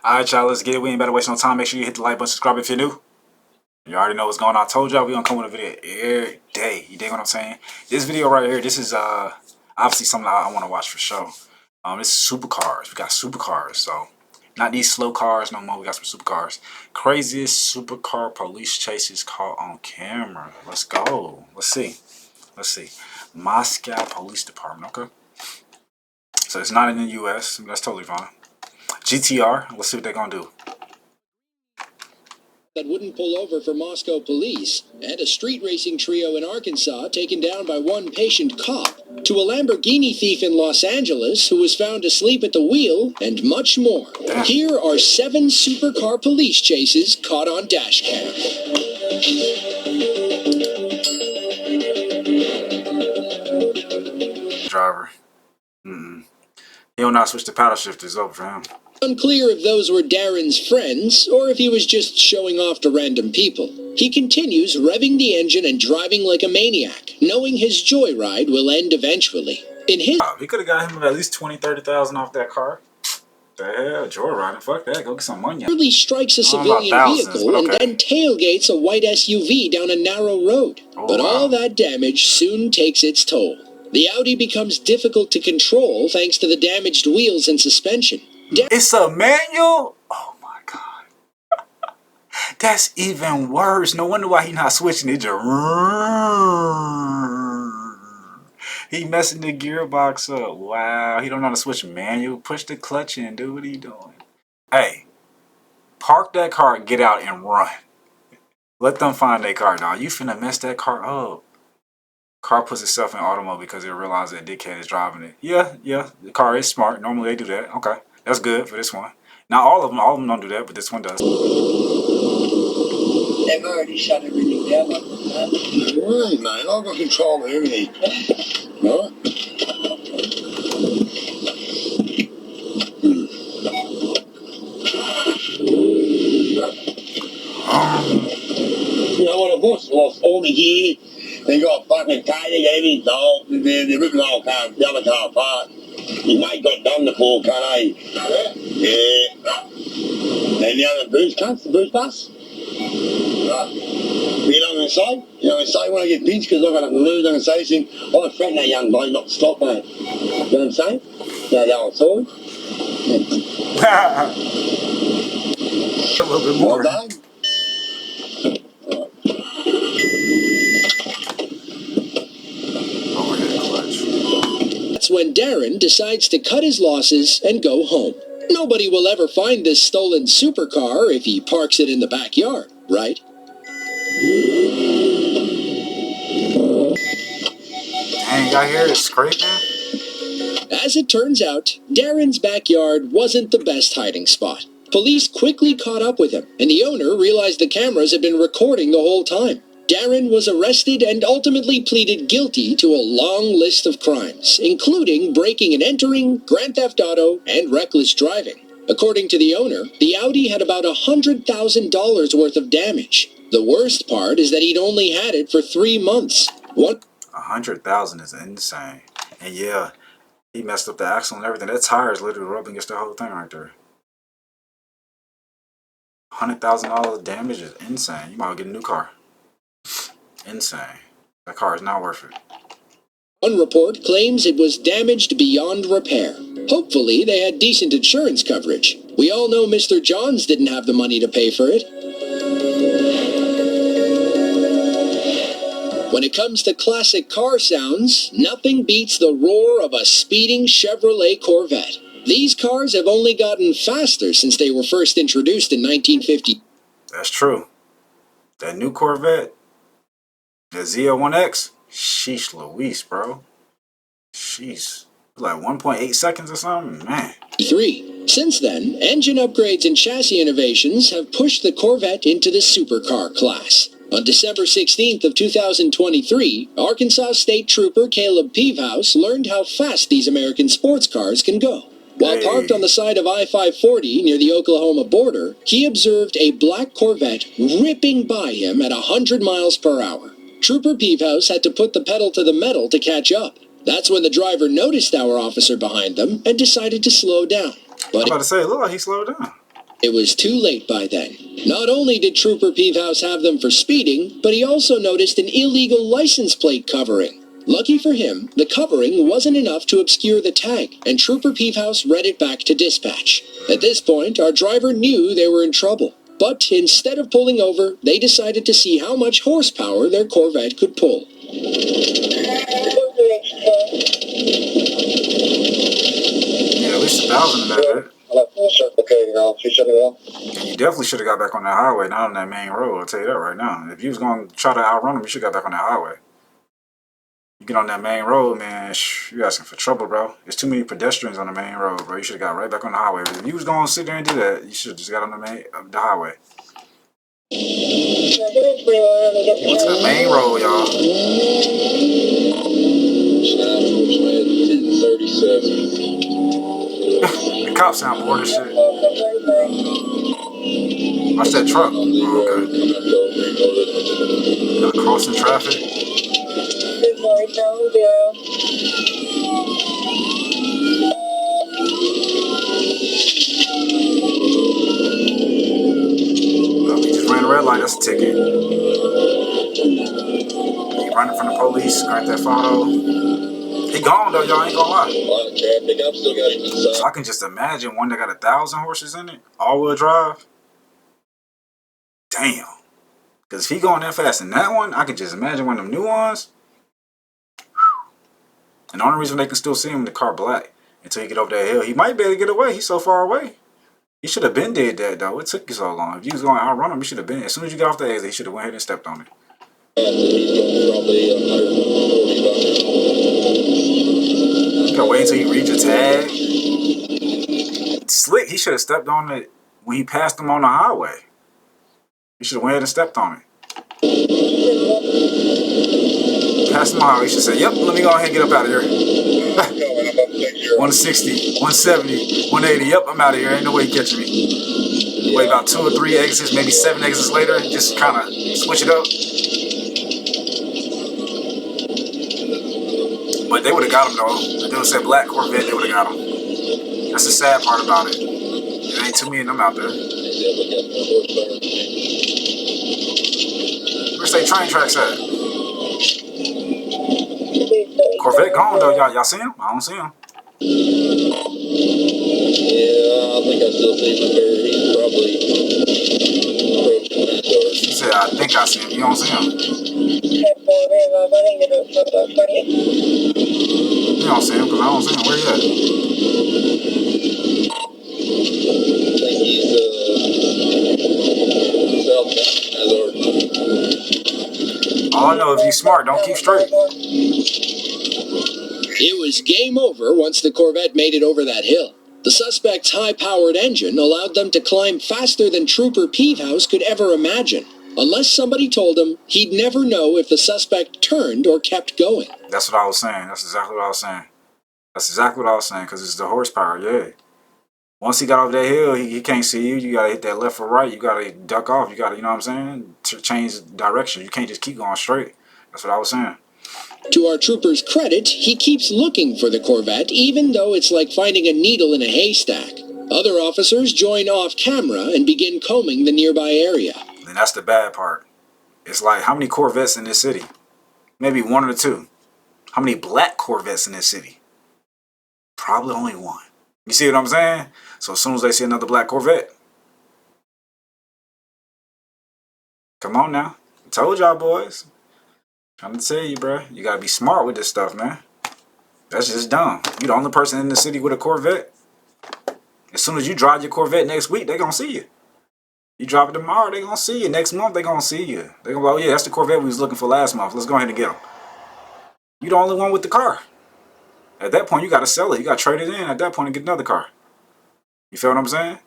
Alright, y'all, let's get it. We ain't better waste no time. Make sure you hit the like button, subscribe if you're new. You already know what's going on. I told y'all we gonna come with a video every day. You dig what I'm saying? This video right here, this is obviously something I want to watch for sure. This is supercars. We got supercars, so not these slow cars no more. We got some supercars. Craziest supercar police chases caught on camera. Let's go. Let's see. Moscow Police Department. Okay. So it's not in the U.S. That's totally fine. GTR. Let's see what they're gonna do. That wouldn't pull over for Moscow police, and a street racing trio in Arkansas taken down by one patient cop, to a Lamborghini thief in Los Angeles who was found asleep at the wheel, and much more. Here are 7 supercar police chases caught on dash cam. Driver. He don't know how to switch the paddle shifters over for him. Unclear if those were Darren's friends, or if he was just showing off to random people. He continues revving the engine and driving like a maniac, knowing his joyride will end eventually. In his... He could have got him at least 20,000 to 30,000 off that car. The hell, joyriding, fuck that, go get some money. Nearly strikes a civilian vehicle and then tailgates a white SUV down a narrow road. But all that damage soon takes its toll. The Audi becomes difficult to control thanks to the damaged wheels and suspension. It's a manual? Oh my god. That's even worse. No wonder why he's not switching it. He messing the gearbox up. Wow. He don't know how to switch manual. Push the clutch in, dude. What are you doing? Hey, park that car, get out and run. Let them find their car. Now you finna mess that car up. Car puts itself in auto mode because it realizes that dickhead is driving it. Yeah, the car is smart. Normally they do that. Okay, that's good for this one. Not all of them don't do that, but this one does. They've already shut everything down. Right, mate. I've got control of everything. Right? You know what, I've lost all the gear. They got fucking tailed everything's old. They're ripping the whole car, the other car apart. His mate got done the poor cut, eh? Yeah. And the other booze cunts, the booze bus. Right. You know what I'm going to say? You know what I'm going to say when I get pinched because I've got nothing to lose? I'm going to say this thing. I threatened that young bloke not to stop, mate. You know what I'm saying? You know the old sword? A little bit more. Well, That's when Darren decides to cut his losses and go home. Nobody will ever find this stolen supercar if he parks it in the backyard, right? Dang, y'all hear it scraping? As it turns out, Darren's backyard wasn't the best hiding spot. Police quickly caught up with him, and the owner realized the cameras had been recording the whole time. Darren was arrested and ultimately pleaded guilty to a long list of crimes, including breaking and entering, grand theft auto, and reckless driving. According to the owner, the Audi had about $100,000 worth of damage. The worst part is that he'd only had it for 3 months. $100,000 is insane. And yeah, he messed up the axle and everything. That tire is literally rubbing against the whole thing right there. $100,000 damage is insane. You might well get a new car. Insane. That car is not worth it. One report claims it was damaged beyond repair. Hopefully, they had decent insurance coverage. We all know Mr. Johns didn't have the money to pay for it. When it comes to classic car sounds, nothing beats the roar of a speeding Chevrolet Corvette. These cars have only gotten faster since they were first introduced in 1950. That's true. That new Corvette, the ZL1X, sheesh Louise, bro. Sheesh. Like 1.8 seconds or something? Man. 3. Since then, engine upgrades and chassis innovations have pushed the Corvette into the supercar class. On December 16th of 2023, Arkansas State Trooper Caleb Peavehouse learned how fast these American sports cars can go. While parked on the side of I-540 near the Oklahoma border, he observed a black Corvette ripping by him at 100 miles per hour. Trooper Peavehouse had to put the pedal to the metal to catch up. That's when the driver noticed our officer behind them and decided to slow down. I was about to say, it looked like he slowed down. It was too late by then. Not only did Trooper Peavehouse have them for speeding, but he also noticed an illegal license plate covering. Lucky for him, the covering wasn't enough to obscure the tag, and Trooper Peavehouse read it back to dispatch. At this point, our driver knew they were in trouble. But instead of pulling over, they decided to see how much horsepower their Corvette could pull. Yeah, at least 1,000 in that bit. And you definitely should have got back on that highway, not on that main road. I'll tell you that right now. If you was going to try to outrun them, you should have got back on that highway. You get on that main road, man, you're asking for trouble, bro. There's too many pedestrians on the main road, bro. You should have got right back on the highway. If you was going to sit there and do that, you should have just got on the highway. You went to the main road, y'all. The cops sound bored as shit. Watch that truck. Oh, okay. Got crossing traffic. Well, he just ran a red light. That's a ticket. He running from the police. Grand Theft Auto. He gone though, y'all. Ain't gonna lie. So I can just imagine one that got 1,000 horses in it, all-wheel drive. Damn. Because if he going that fast in that one, I can just imagine one of them new ones. And the only reason they can still see him in the car black until he get over that hill, he might be able to get away. He's so far away. He should have been dead that though. It took you so long. If you was going to outrun him, you should have been. As soon as you got off the exit, he should have went ahead and stepped on it. You gotta wait until you reach your tag. Slick, he should have stepped on it when he passed him on the highway. He should have went ahead and stepped on it. Passed him on the highway, he should say, yep, let me go ahead and get up out of here. 160, 170, 180, yep, I'm out of here. Ain't no way you catching me. Wait about 2 or 3 exits, maybe 7 exits later, just kind of switch it up. But they would have got him though. If they would have said black Corvette, they would have got him. That's the sad part about it. There ain't too many of them out there. Where's they train tracks at? Corvette gone though, y'all see him? I don't see him. Yeah, I think I still see him there. He's probably. She said, I think I see him. You don't see him. You don't see him because I don't see him. Where he at? I think he's South Hazard. All I know is if you smart, don't keep straight. It was game over once the Corvette made it over that hill. The suspect's high-powered engine allowed them to climb faster than Trooper Peavehouse could ever imagine. Unless somebody told him, he'd never know if the suspect turned or kept going. That's what I was saying. That's exactly what I was saying. That's exactly what I was saying because it's the horsepower, yeah. Once he got off that hill, he can't see you. You got to hit that left or right. You got to duck off. You got to, you know what I'm saying, to change direction. You can't just keep going straight. That's what I was saying. To our trooper's credit, he keeps looking for the Corvette, even though it's like finding a needle in a haystack. Other officers join off camera and begin combing the nearby area. And that's the bad part. It's like, how many Corvettes in this city? Maybe 1 or 2. How many black Corvettes in this city? Probably only 1. You see what I'm saying? So as soon as they see another black Corvette, come on now. I told y'all boys. Trying to tell you, bro. You gotta be smart with this stuff, man. That's just dumb. You the only person in the city with a Corvette. As soon as you drive your Corvette next week, they gonna see you. You drop it tomorrow, they gonna see you. Next month, they gonna see you. They gonna be like, oh yeah, that's the Corvette we was looking for last month. Let's go ahead and get them. You the only one with the car. At that point, you gotta sell it. You gotta trade it in at that point and get another car. You feel what I'm saying?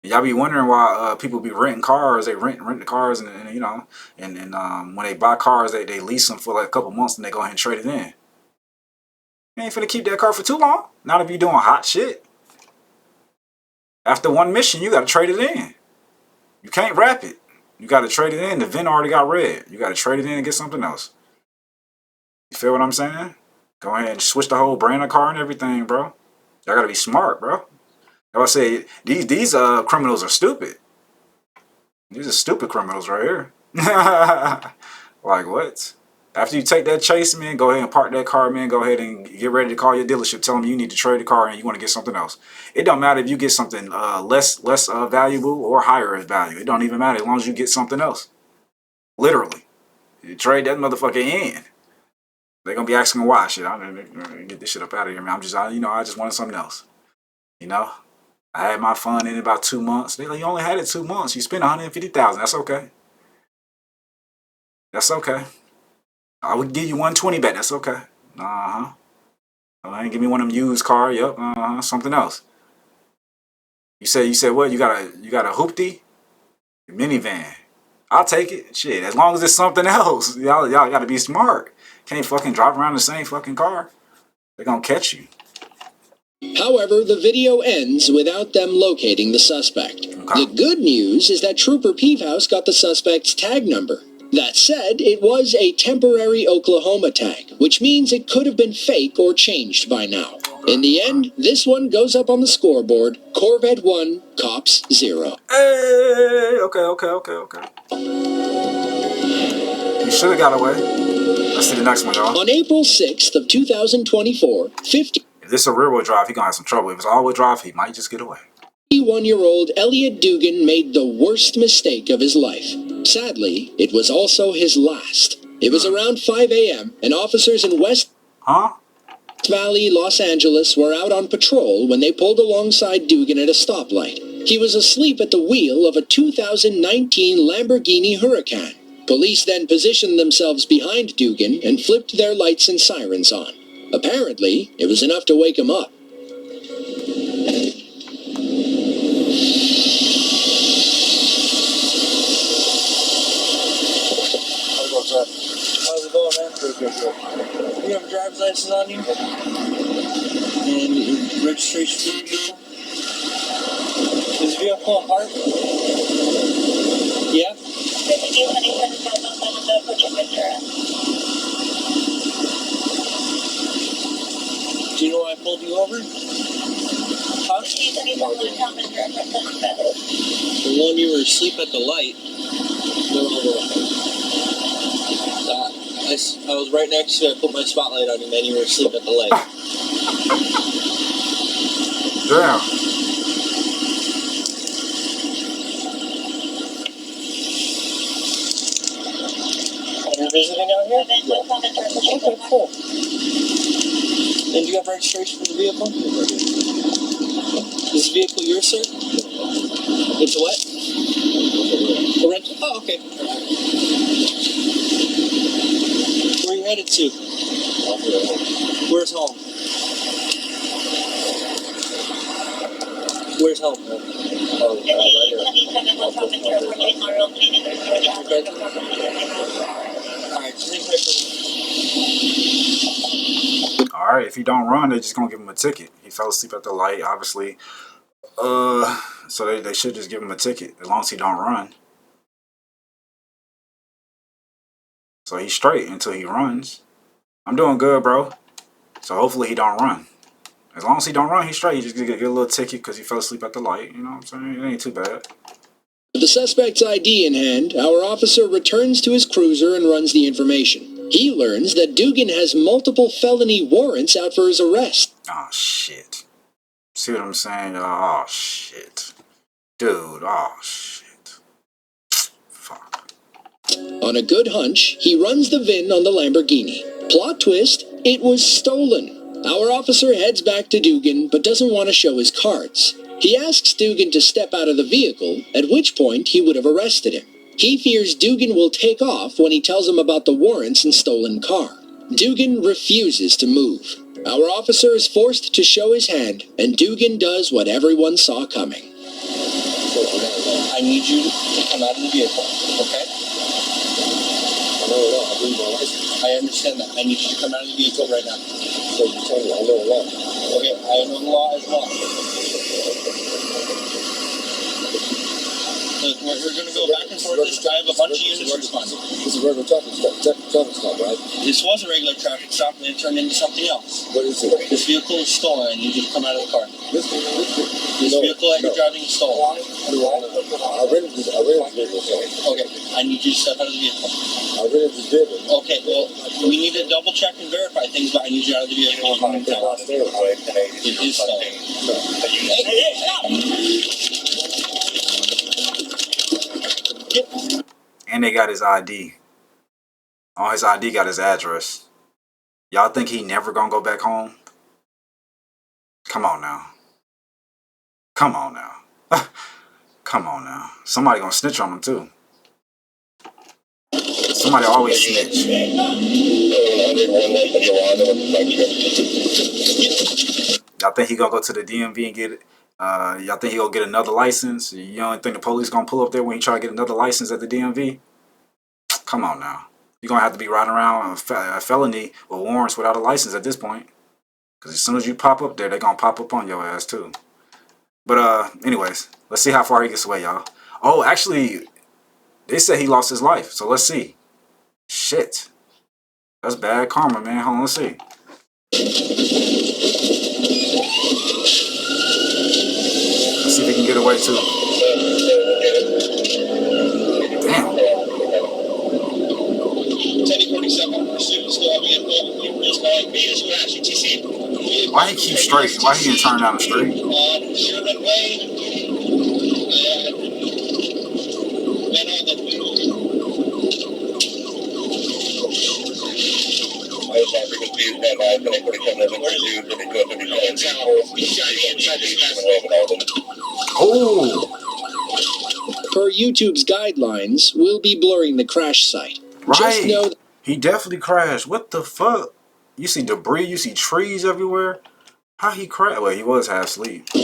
Y'all be wondering why people be renting cars. They rent the cars, and you know, and when they buy cars, they lease them for like a couple months, and they go ahead and trade it in. You ain't finna keep that car for too long. Not if you doing hot shit. After one mission, you gotta trade it in. You can't wrap it. You gotta trade it in. The VIN already got red. You gotta trade it in and get something else. You feel what I'm saying? Go ahead and switch the whole brand of car and everything, bro. Y'all gotta be smart, bro. I say these criminals are stupid. These are stupid criminals right here. Like what? After you take that chase, man, go ahead and park that car, man. Go ahead and get ready to call your dealership. Tell them you need to trade the car and you want to get something else. It don't matter if you get something less valuable or higher in value. It don't even matter as long as you get something else. Literally, you trade that motherfucker in. They're gonna be asking why. Shit, I'm gonna get this shit up out of here, man. I just wanted something else. You know, I had my fun in about 2 months. They like, you only had it 2 months. You spent 150,000. That's okay. That's okay. I would give you 120 back. That's okay. Uh-huh. Give me one of them used car. Yep. Something else. You said what? You got a hoopty minivan. I'll take it. Shit. As long as it's something else. Y'all gotta be smart. Can't fucking drive around the same fucking car. They're gonna catch you. However, the video ends without them locating the suspect. Okay. The good news is that Trooper Peavehouse got the suspect's tag number. That said, it was a temporary Oklahoma tag, which means it could have been fake or changed by now. In the end, this one goes up on the scoreboard. Corvette 1, Cops 0. Hey, okay. You should have got away. Let's see the next one, y'all. On April 6th of 2024, If this is a rear-wheel drive, he gonna have some trouble. If it's all-wheel drive, he might just get away. 51-year-old Elliot Dugan made the worst mistake of his life. Sadly, it was also his last. It was around 5 a.m., and officers in West Valley, Los Angeles were out on patrol when they pulled alongside Dugan at a stoplight. He was asleep at the wheel of a 2019 Lamborghini Huracan. Police then positioned themselves behind Dugan and flipped their lights and sirens on. Apparently, it was enough to wake him up. How's it going, man? Pretty good, sir. You have a driver's license on you? And registration for the vehicle? Is the vehicle parked? Yeah? Do you know why I pulled you over? Huh? The one you were asleep at the light. I was right next to you. I put my spotlight on you, man. You were asleep at the light. Damn. You're visiting out here? Yeah. Okay, cool. And do you have registration for the vehicle? Is the vehicle yours, sir? It's a what? A rental? Oh, okay. Where are you headed to? Where's home? Where's home? Alright, if he don't run, they're just gonna give him a ticket. He fell asleep at the light, obviously. So they should just give him a ticket as long as he don't run. So he's straight until he runs. I'm doing good, bro. So hopefully he don't run. As long as he don't run, he's straight. He just get a little ticket because he fell asleep at the light. You know what I'm saying? It ain't too bad. With the suspect's ID in hand, our officer returns to his cruiser and runs the information. He learns that Dugan has multiple felony warrants out for his arrest. Oh, shit. See what I'm saying? Oh, shit. Dude, oh, shit. Fuck. On a good hunch, he runs the VIN on the Lamborghini. Plot twist, it was stolen. Our officer heads back to Dugan, but doesn't want to show his cards. He asks Dugan to step out of the vehicle, at which point he would have arrested him. He fears Dugan will take off when he tells him about the warrants and stolen car. Dugan refuses to move. Our officer is forced to show his hand, and Dugan does what everyone saw coming. I need you to come out of the vehicle, okay? No, I believe my license. I understand that. I need you to come out of the vehicle right now. So you tell me, I know the law. Okay, I know the law as well. Look, we're going to go back and forth. I have a bunch of units responding. This is a regular traffic stop, right? This was a regular traffic stop, and it turned into something else. What is it? This vehicle is stolen. I need you to come out of the car. This Vehicle that you're driving is stolen. I rented this vehicle. Okay, I need you to step out of the vehicle. I rented this vehicle. Okay, well, we need to double check and verify things, but I need you out of the vehicle. It is stolen. Hey, stop! And they got his ID. On his ID got his address. Y'all think he never gonna go back home? Come on now. Come on now. Come on now. Somebody gonna snitch on him too. Somebody always snitch. Y'all think he gonna go to the DMV and get it? Y'all think he gonna get another license? You don't think the police gonna pull up there when he try to get another license at the DMV? Come on now. You're gonna have to be riding around a felony with warrants without a license at this point. Because as soon as you pop up there, they're gonna pop up on your ass too. But anyways, let's see how far he gets away, y'all. Oh, actually, they said he lost his life. So let's see. Shit. That's bad karma, man. Hold on, let's see. Let's see if he can get away too. Damn. 1047, pursuit, still having it. Why he keep straight? Why he didn't turn down the street? Sherman Way. Oh, Per YouTube's guidelines, we'll be blurring the crash site. Just know right. He definitely crashed. What the fuck? You see debris, you see trees everywhere. How he crashed? Well, he was half asleep. I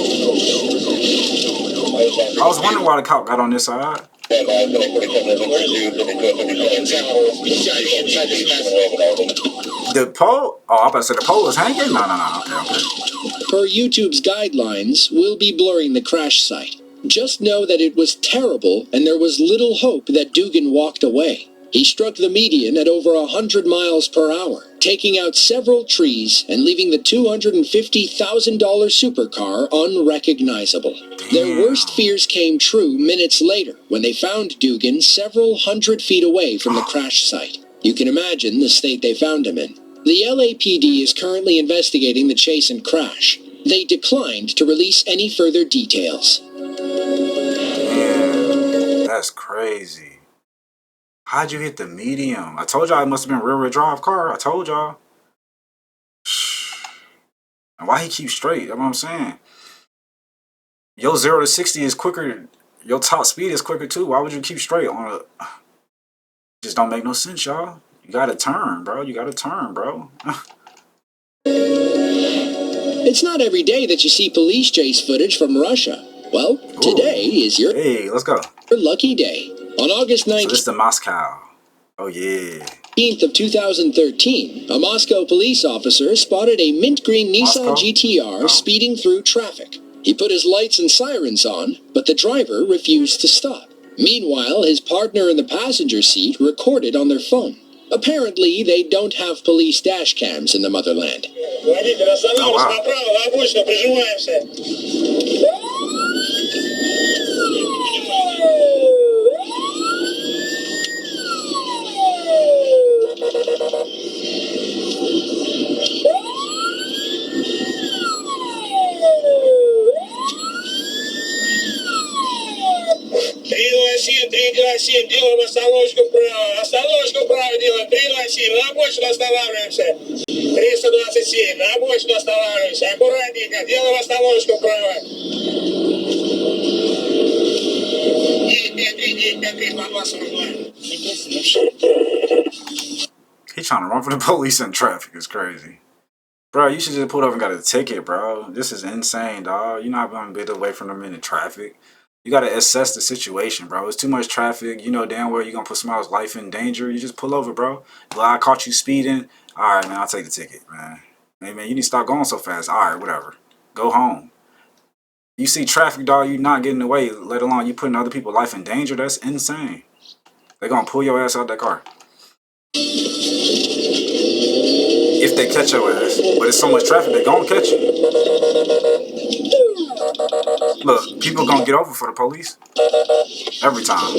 was wondering why the cop got on this side. The pole? Oh, I'm about to say the pole is hanging? No. Okay. Per YouTube's guidelines, we'll be blurring the crash site. Just know that it was terrible and there was little hope that Dugan walked away. He struck the median at over 100 miles per hour, taking out several trees and leaving the $250,000 supercar unrecognizable. Their worst fears came true minutes later when they found Dugan several hundred feet away from the crash site. You can imagine the state they found him in. The LAPD is currently investigating the chase and crash. They declined to release any further details. Damn, that's crazy. How'd you hit the medium? I told y'all it must have been a rear-wheel drive car. I told y'all. And why he keep straight? That's what I'm saying. Your 0 to 60 is quicker. Your top speed is quicker too. Why would you keep straight on a... Just don't make no sense, y'all. You gotta turn, bro. You gotta turn, bro. It's not every day that you see police chase footage from Russia. Well, today is your Hey, let's go. lucky day. On August 19th, So this is the Moscow. Oh, yeah. of 2013, a Moscow police officer spotted a mint green Nissan GTR speeding through traffic. He put his lights and sirens on, but the driver refused to stop. Meanwhile, his partner in the passenger seat recorded on their phone. Apparently, they don't have police dash cams in the motherland. Делаем остановочку вправо делаем, 327, на обочину останавливаемся, 327, на обочину останавливаемся, аккуратненько, делаем остановочку вправо. 9-5-3, по 242. He trying to run for the police in traffic. It's crazy. Bro, you should just pull over and got a ticket, bro. This is insane, dog. You're not going to get away from them in the traffic. You got to assess the situation, bro. It's too much traffic. You know damn well you're going to put somebody's life in danger. You just pull over, bro. Well, I caught you speeding. All right, man, I'll take the ticket, man. Hey, man, you need to stop going so fast. All right, whatever. Go home. You see traffic, dog, you not getting away, let alone you putting other people's life in danger. That's insane. They're gonna pull your ass out that car. If they catch your ass. But it's so much traffic, they're gonna catch you. Look, people gonna get over for the police. Every time.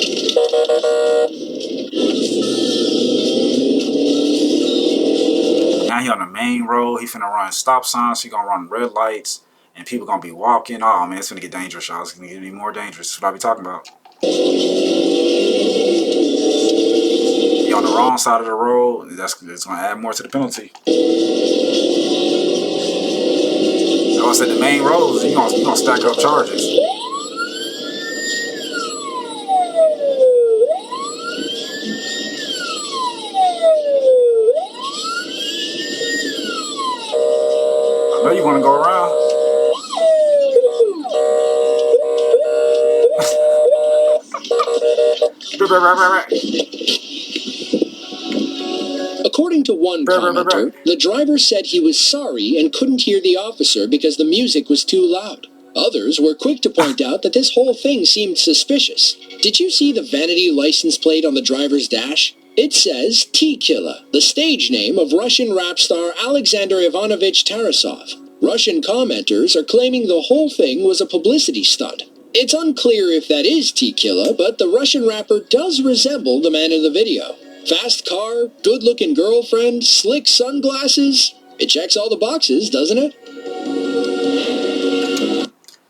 Now he on the main road. He finna run stop signs. He gonna run red lights. And people gonna be walking. Oh man, it's gonna get dangerous, y'all. It's gonna get even more dangerous. That's what I be talking about. He on the wrong side of the road. It's gonna add more to the penalty. So I said the main roads, you gonna stack up charges. I know you wanna go around. According to one commenter, the driver said he was sorry and couldn't hear the officer because the music was too loud. Others were quick to point out that this whole thing seemed suspicious. Did you see the vanity license plate on the driver's dash? It says T-Killa, the stage name of Russian rap star Alexander Ivanovich Tarasov. Russian commenters are claiming the whole thing was a publicity stunt. It's unclear if that is T-Killa, but the Russian rapper does resemble the man in the video. Fast car, good-looking girlfriend, slick sunglasses. It checks all the boxes, doesn't it?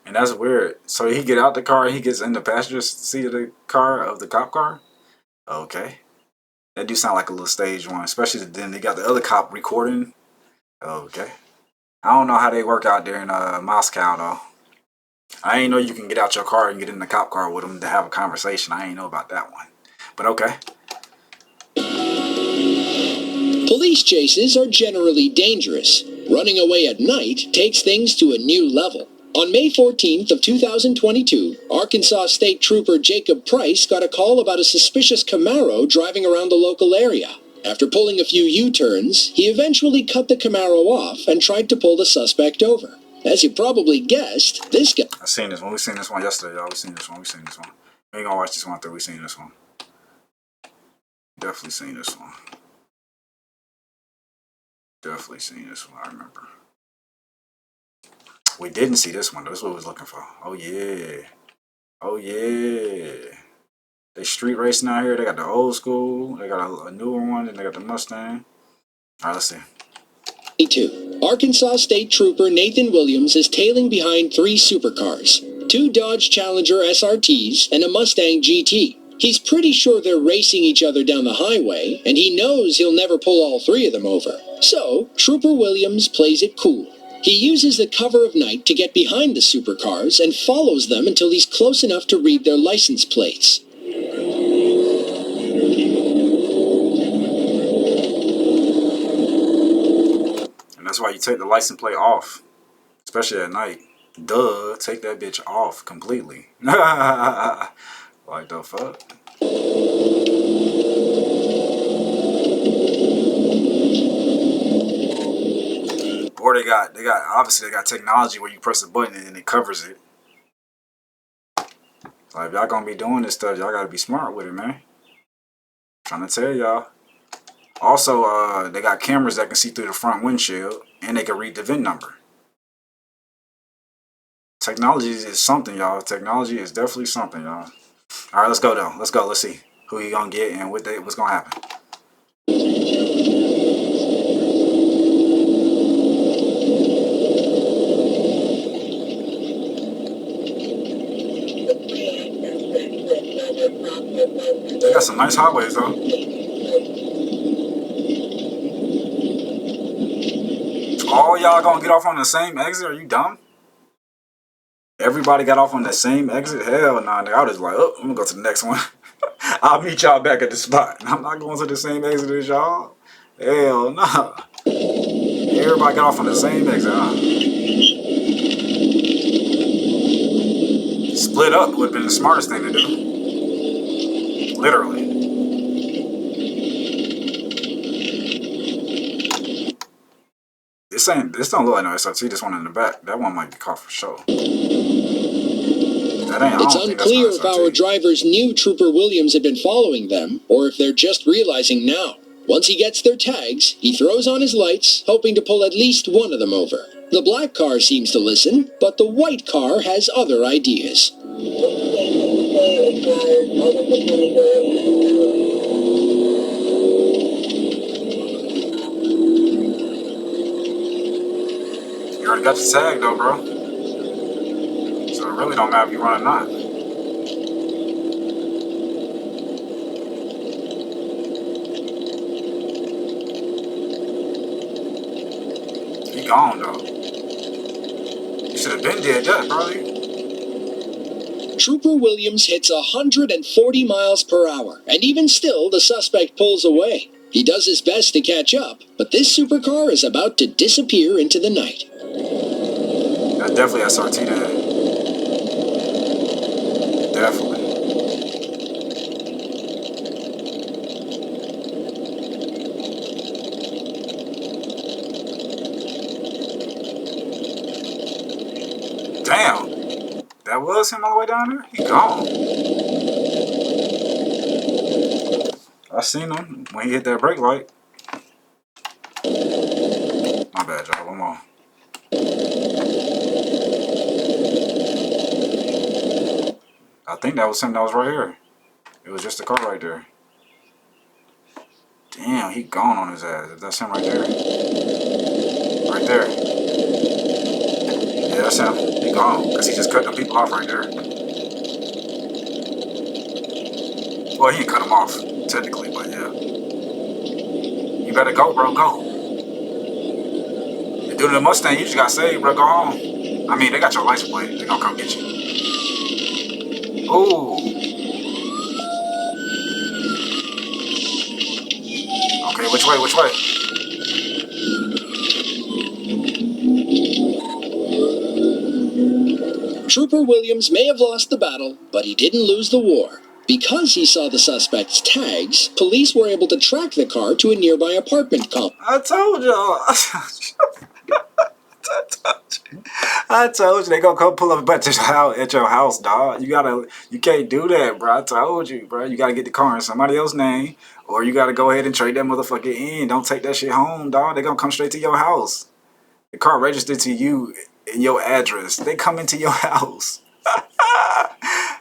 And that's weird. So he get out the car, he gets in the passenger seat of the car, of the cop car? Okay. That do sound like a little stage one, especially then they got the other cop recording. Okay. I don't know how they work out there in Moscow, though. I ain't know you can get out your car and get in the cop car with them to have a conversation. I ain't know about that one. But okay. Police chases are generally dangerous. Running away at night takes things to a new level. On May 14th of 2022, Arkansas State Trooper Jacob Price got a call about a suspicious Camaro driving around the local area. After pulling a few U-turns, he eventually cut the Camaro off and tried to pull the suspect over. As you probably guessed, this guy... I seen this one. We seen this one yesterday, y'all. We seen this one. We ain't gonna watch this one through. We seen this one. Definitely seen this one. I remember. We didn't see this one. That's what we was looking for. Oh yeah. They street racing out here. They got the old school. They got a newer one, and they got the Mustang. All right, let's see. Arkansas State Trooper Nathan Williams is tailing behind 3 supercars, 2 Dodge Challenger SRTs, and a Mustang GT. He's pretty sure they're racing each other down the highway, and he knows he'll never pull all 3 of them over. So, Trooper Williams plays it cool. He uses the cover of night to get behind the supercars and follows them until he's close enough to read their license plates. And that's why you take the license plate off, especially at night. Duh, take that bitch off completely. Like the fuck? Or they got technology where you press a button and it covers it. So if y'all gonna be doing this stuff, y'all gotta be smart with it, man. Trying to tell y'all. Also, they got cameras that can see through the front windshield and they can read the VIN number. Technology is something, y'all. Technology is definitely something, y'all. All right, let's go though. Let's go. Let's see who you gonna get and what's gonna happen. They got some nice highways though. All y'all gonna get off on the same exit? Are you dumb? Everybody got off on the same exit? Hell nah, I was just like, oh, I'm gonna go to the next one. I'll meet y'all back at the spot. I'm not going to the same exit as y'all. Hell nah. Everybody got off on the same exit, huh? Split up would have been the smartest thing to do. Literally. This don't look like no SRT, this one in the back. That one might be caught for sure. That ain't, I It's don't think that's unclear not if our SRT. drivers knew Trooper Williams had been following them, or if they're just realizing now. Once he gets their tags, he throws on his lights, hoping to pull at least one of them over. The black car seems to listen, but the white car has other ideas. You already got your tag though, bro. So it really don't matter if you run or not. He gone though. You should have been dead that, probably. Trooper Williams hits 140 miles per hour, and even still, the suspect pulls away. He does his best to catch up, but this supercar is about to disappear into the night. That's definitely SRT then. Definitely. Damn. That was him all the way down there? He gone. I seen him when he hit that brake light. My bad, y'all. One more. I think that was him that was right here. It was just a car right there. Damn, he gone on his ass. If that's him right there. Right there. Yeah, that's him. He gone. Because he just cut them people off right there. Well, he didn't cut them off, technically, but yeah. You better go, bro. Go. Due to the Mustang, you just got saved, bro. Go home. I mean, they got your license plate. They gonna come get you. Ooh. Okay, which way? Which way? Trooper Williams may have lost the battle, but he didn't lose the war. Because he saw the suspect's tags, police were able to track the car to a nearby apartment complex. I told y'all. I told you they gonna come pull up at your house, dog. You can't do that, bro. I told you, bro. You gotta get the car in somebody else's name, or you gotta go ahead and trade that motherfucker in. Don't take that shit home, dog. They gonna come straight to your house. The car registered to you and your address. They come into your house.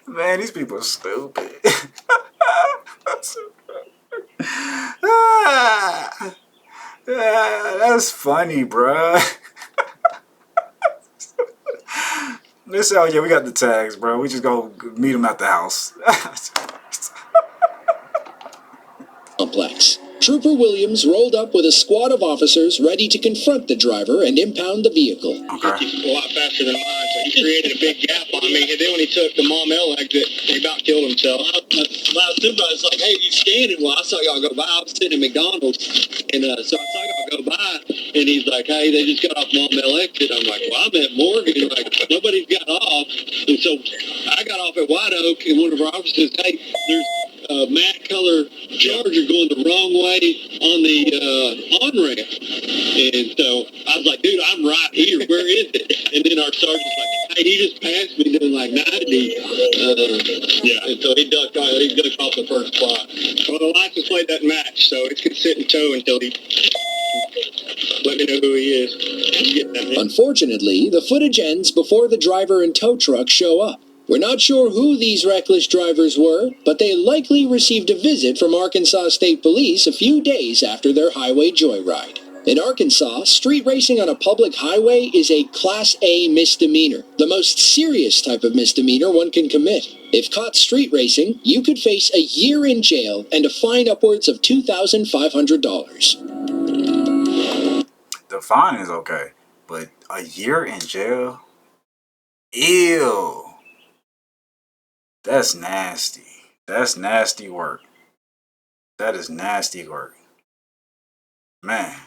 Man, these people are stupid. That's funny, bruh. They say, oh yeah, we got the tags, bro. We just go meet them at the house. Complex. Trooper Williams rolled up with a squad of officers ready to confront the driver and impound the vehicle. Okay. He's a lot faster than mine, so he created a big gap on me. And then when he took the Maumelle exit, he about killed himself. My supervisor's like, hey, you scanning? Well, I saw y'all go by. I was sitting at McDonald's, and so I saw y'all go by, and he's like, hey, they just got off Maumelle exit. I'm like, well, I'm at Morgan. He's like, nobody's got off. And so I got off at White Oak, and one of our officers said, hey, there's a matte color Charger going the wrong way on the on-ramp. And so I was like, dude, I'm right here. Where is it? And then our sergeant's like, hey, he just passed me doing like 90. Yeah. And so he ducked off the first spot. Well, the license plate doesn't match, so it's going to sit in tow until he let me know who he is. Unfortunately, the footage ends before the driver and tow truck show up. We're not sure who these reckless drivers were, but they likely received a visit from Arkansas State Police a few days after their highway joyride. In Arkansas, street racing on a public highway is a Class A misdemeanor, the most serious type of misdemeanor one can commit. If caught street racing, you could face a year in jail and a fine upwards of $2,500. The fine is okay, but a year in jail? Ew. That's nasty. That's nasty work. That is nasty work. Man.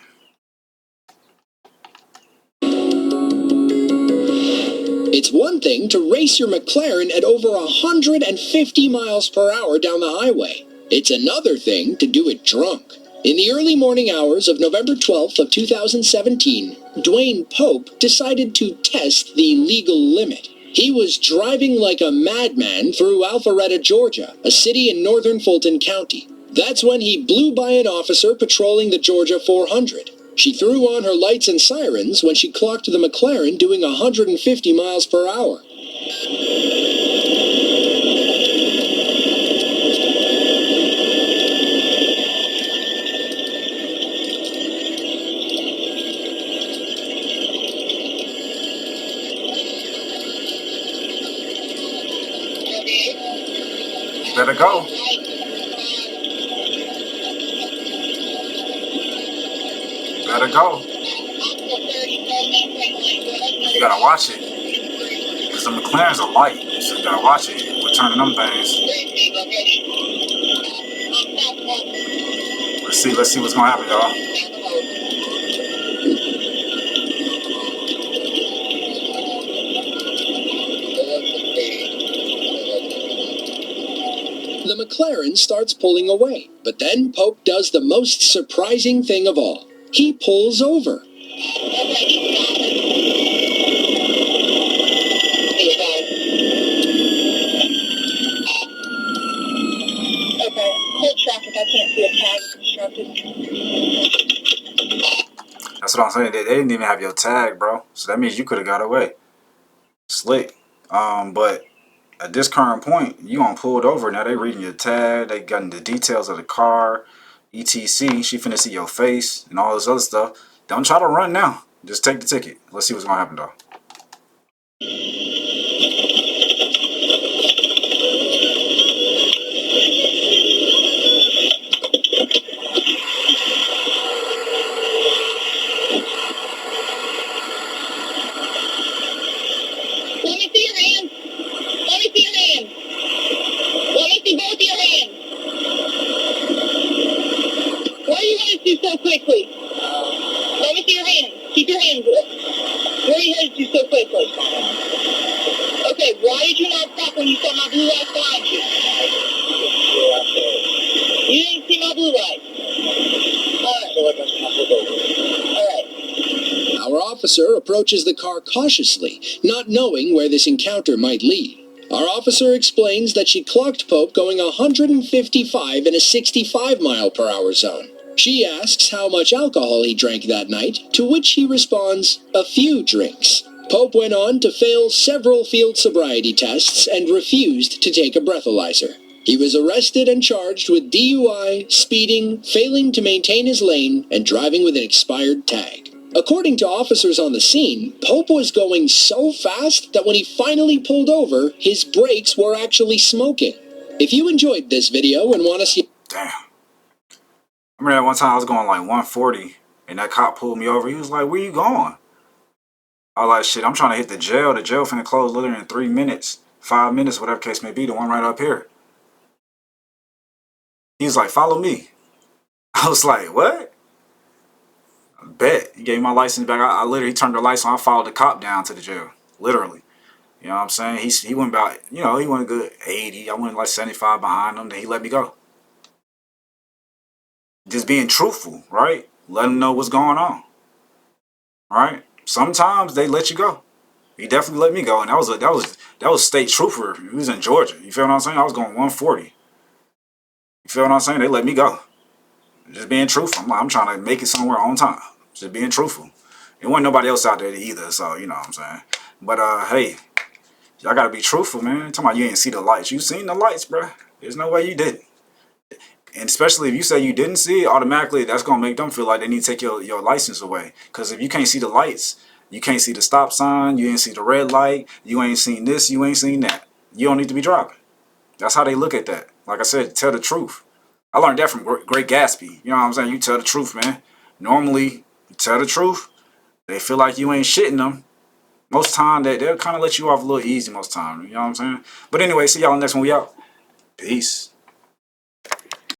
It's one thing to race your McLaren at over 150 miles per hour down the highway. It's another thing to do it drunk. In the early morning hours of November 12th of 2017, Dwayne Pope decided to test the legal limit. He was driving like a madman through Alpharetta, Georgia, a city in northern Fulton County. That's when he blew by an officer patrolling the Georgia 400. She threw on her lights and sirens when she clocked the McLaren doing 150 miles per hour. Better go. Better go. You gotta watch it. Because the McLarens are light. So you gotta watch it. We're turning them things. Let's see what's gonna happen, y'all. The McLaren starts pulling away, but then Pope does the most surprising thing of all. He pulls over. Okay, hold traffic. I can't see a tag constructed. That's what I'm saying. They didn't even have your tag, bro. So that means you could have got away. Slick. But at this current point, you on pulled over. Now they reading your tag. They got the details of the car, etc. She finna see your face and all this other stuff. Don't try to run now. Just take the ticket. Let's see what's gonna happen, though. Let me see your hand. Let me see your hand. Let me see both of your hands. Why are you running to so quickly? Let me see your hand. Keep your hands up. Where are you headed to so quickly? Okay, why did you not stop when you saw my blue light behind you? You didn't see my blue light. Alright. Our officer approaches the car cautiously, not knowing where this encounter might lead. Our officer explains that she clocked Pope going 155 in a 65-mile-per-hour zone. She asks how much alcohol he drank that night, to which he responds, a few drinks. Pope went on to fail several field sobriety tests and refused to take a breathalyzer. He was arrested and charged with DUI, speeding, failing to maintain his lane, and driving with an expired tag. According to officers on the scene, Pope was going so fast that when he finally pulled over, his brakes were actually smoking. If you enjoyed this video and want to see... Damn. I remember that one time I was going like 140 and that cop pulled me over. He was like, where you going? I was like, shit, I'm trying to hit the jail. The jail finna close literally in 3 minutes, 5 minutes, whatever case may be, the one right up here. He was like, follow me. I was like, what? I bet. He gave me my license back. I literally turned the lights on. I followed the cop down to the jail. Literally. You know what I'm saying? He went about, he went a good 80. I went like 75 behind him. Then he let me go. Just being truthful, right? Let him know what's going on. Right? Sometimes they let you go. He definitely let me go, and that was state trooper. He was in Georgia. You feel what I'm saying? I was going 140. You feel what I'm saying? They let me go. Just being truthful. I'm trying to make it somewhere on time. Just being truthful. There wasn't nobody else out there either, so you know what I'm saying. But hey, y'all gotta be truthful, man. Talking about you ain't see the lights. You seen the lights, bro. There's no way you didn't. And especially if you say you didn't see it, automatically that's gonna make them feel like they need to take your license away. Because if you can't see the lights, you can't see the stop sign, you ain't see the red light, you ain't seen this, you ain't seen that. You don't need to be driving. That's how they look at that. Like I said, tell the truth. I learned that from Great Gatsby. You know what I'm saying? You tell the truth, man. Normally, you tell the truth. They feel like you ain't shitting them. Most time, they'll kind of let you off a little easy most time. You know what I'm saying? But anyway, see y'all next one. We out. Peace.